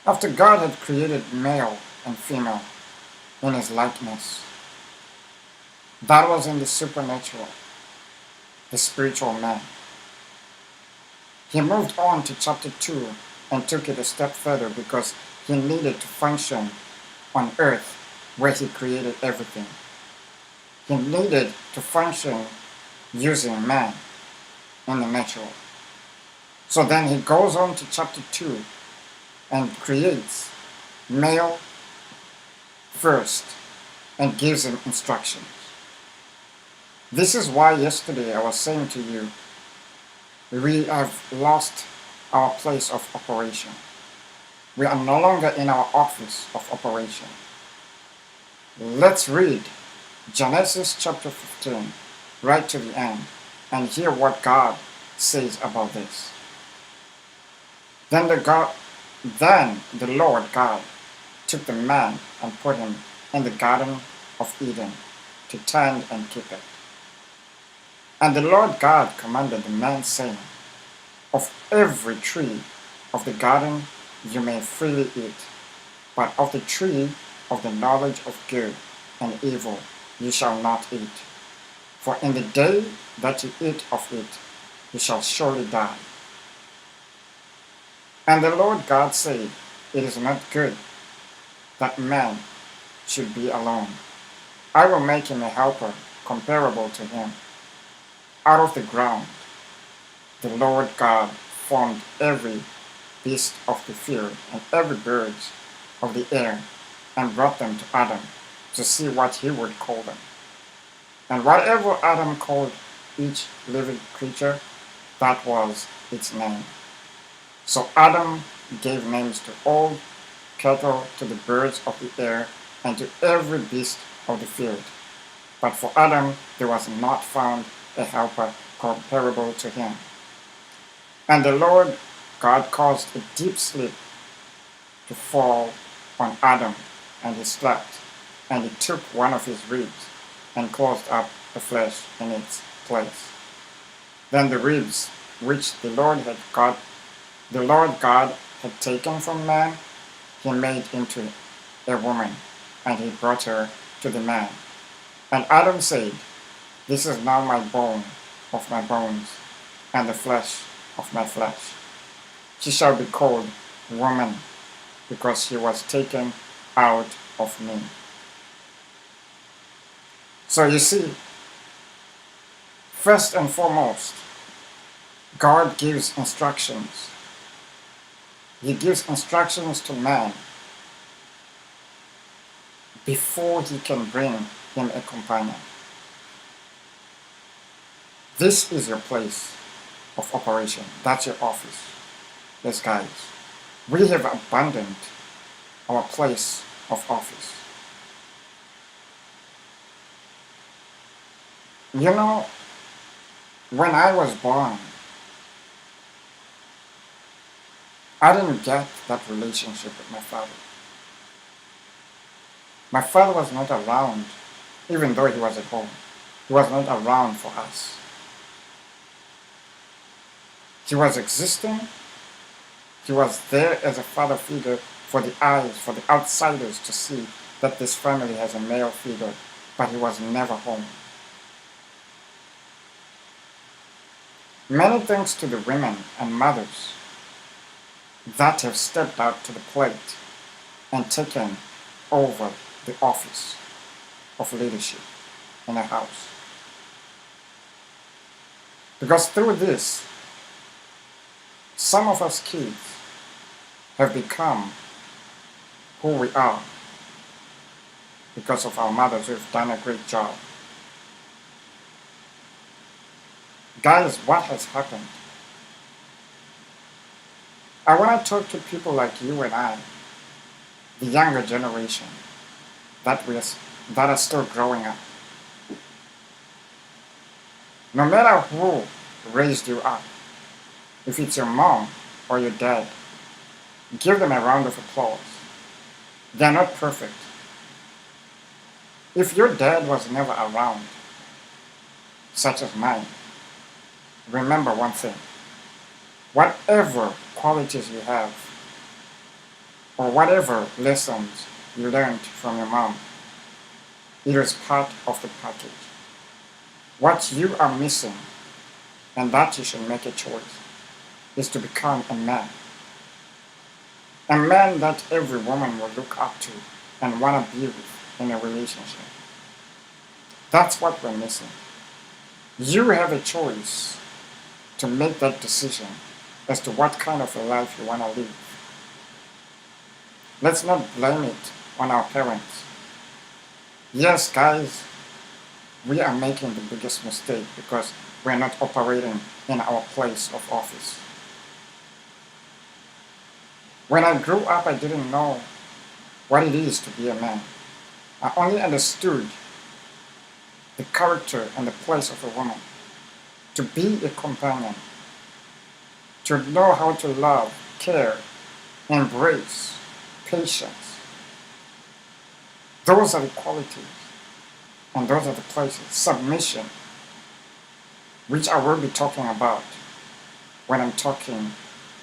After God had created male and female in his likeness, that was in the supernatural, the spiritual man. He moved on to chapter 2 and took it a step further because he needed to function on earth where he created everything. He needed to function using man in the natural. So then he goes on to chapter 2 and creates male first and gives him instructions. This is why yesterday I was saying to you, we have lost our place of operation. We are no longer in our office of operation. Let's read Genesis chapter 15 right to the end and hear what God says about this. Then the Lord God took the man and put him in the garden of Eden to tend and keep it. And the Lord God commanded the man, saying, of every tree of the garden you may freely eat, but of the tree of the knowledge of good and evil you shall not eat. For in the day that you eat of it, you shall surely die. And the Lord God said, it is not good that man should be alone. I will make him a helper comparable to him. Out of the ground the Lord God formed every beast of the field and every bird of the air and brought them to Adam to see what he would call them. And whatever Adam called each living creature, that was its name. So Adam gave names to all cattle, to the birds of the air, and to every beast of the field. But for Adam there was not found a helper comparable to him. And the Lord God caused a deep sleep to fall on Adam, and he slept. And he took one of his ribs and closed up the flesh in its place. Then the ribs which the Lord God had taken from man, he made into a woman, and he brought her to the man. And Adam said, this is now my bone of my bones, and the flesh of my flesh. She shall be called woman, because she was taken out of me. So you see, first and foremost, God gives instructions. He gives instructions to man before he can bring him a companion. This is your place of operation. That's your office. Yes, guys. We have abandoned our place of office. You know, when I was born, I didn't get that relationship with my father. My father was not around, even though he was at home. He was not around for us. He was existing. He was there as a father figure for the eyes, for the outsiders to see that this family has a male figure, but he was never home. Many thanks to the women and mothers that have stepped up to the plate and taken over the office of leadership in a house. Because through this, some of us kids have become who we are because of our mothers who have done a great job. Guys, what has happened? I want to talk to people like you and I, the younger generation, that are still growing up. No matter who raised you up, if it's your mom or your dad, give them a round of applause. They're not perfect. If your dad was never around, such as mine, remember one thing. Whatever qualities you have, or whatever lessons you learned from your mom. It is part of the package. What you are missing, and that you should make a choice, is to become a man. A man that every woman will look up to and want to be with in a relationship. That's what we're missing. You have a choice to make that decision as to what kind of a life you want to live. Let's not blame it on our parents. Yes, guys, we are making the biggest mistake because we're not operating in our place of office. When I grew up, I didn't know what it is to be a man. I only understood the character and the place of a woman. To be a companion, to know how to love, care, embrace, patience. Those are the qualities and those are the places. Submission, which I will be talking about when I'm talking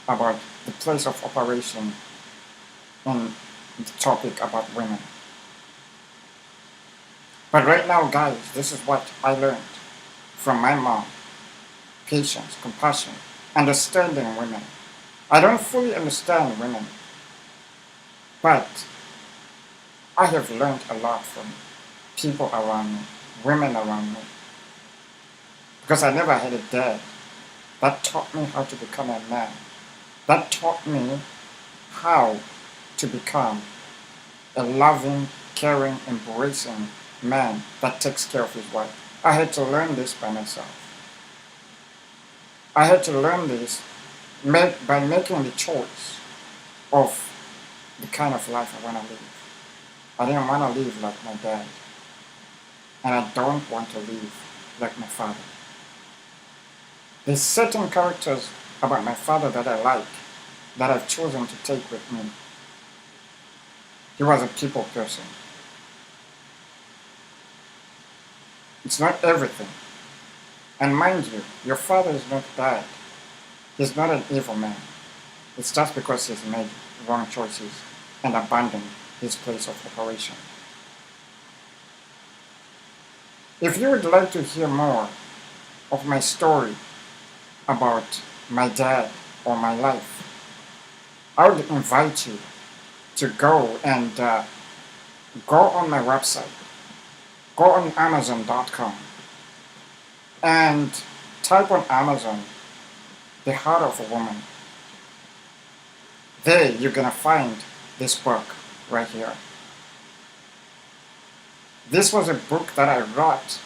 about the place of operation in the topic about women. But right now, guys, this is what I learned from my mom. Patience, compassion, understanding women. I don't fully understand women, but I have learned a lot from people around me, women around me, because I never had a dad that taught me how to become a man, that taught me how to become a loving, caring, embracing man that takes care of his wife. I had to learn this by myself. I had to learn this by making the choice of the kind of life I want to live. I didn't want to live like my dad, and I don't want to live like my father. There's certain characters about my father that I like, that I've chosen to take with me. He was a people person. It's not everything. And mind you, your father is not bad. He's not an evil man. It's just because he's made wrong choices and abandoned his place of operation. If you would like to hear more of my story about my dad or my life, I would invite you to go and go on my website, go on Amazon.com, and type on Amazon The Heart of a Woman. There you're gonna find this book right here. This was a book that I wrote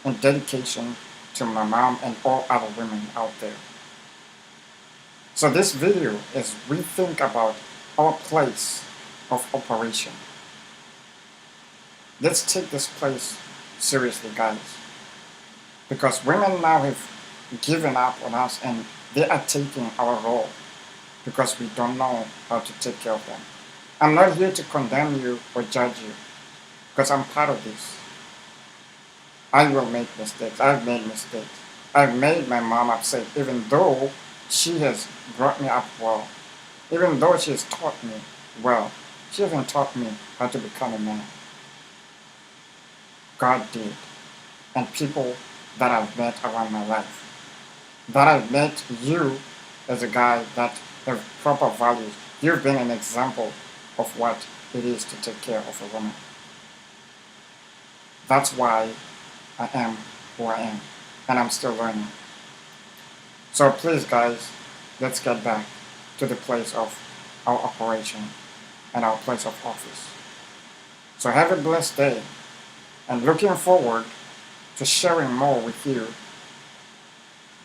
in dedication to my mom and all other women out there. So this video is we think about our place of operation. Let's take this place seriously, guys. Because women now have given up on us and they are taking our role because we don't know how to take care of them. I'm not here to condemn you or judge you because I'm part of this. I will make mistakes. I've made mistakes. I've made my mom upset even though she has brought me up well. Even though she has taught me well, she hasn't taught me how to become a man. God did. And people that I've met around my life. That I've met you as a guy that have proper values. You've been an example of what it is to take care of a woman. That's why I am who I am. And I'm still learning. So please, guys, let's get back to the place of our operation and our place of office. So have a blessed day, and looking forward to sharing more with you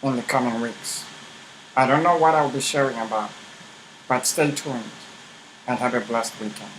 in the coming weeks. I don't know what I'll be sharing about, but stay tuned and have a blessed weekend.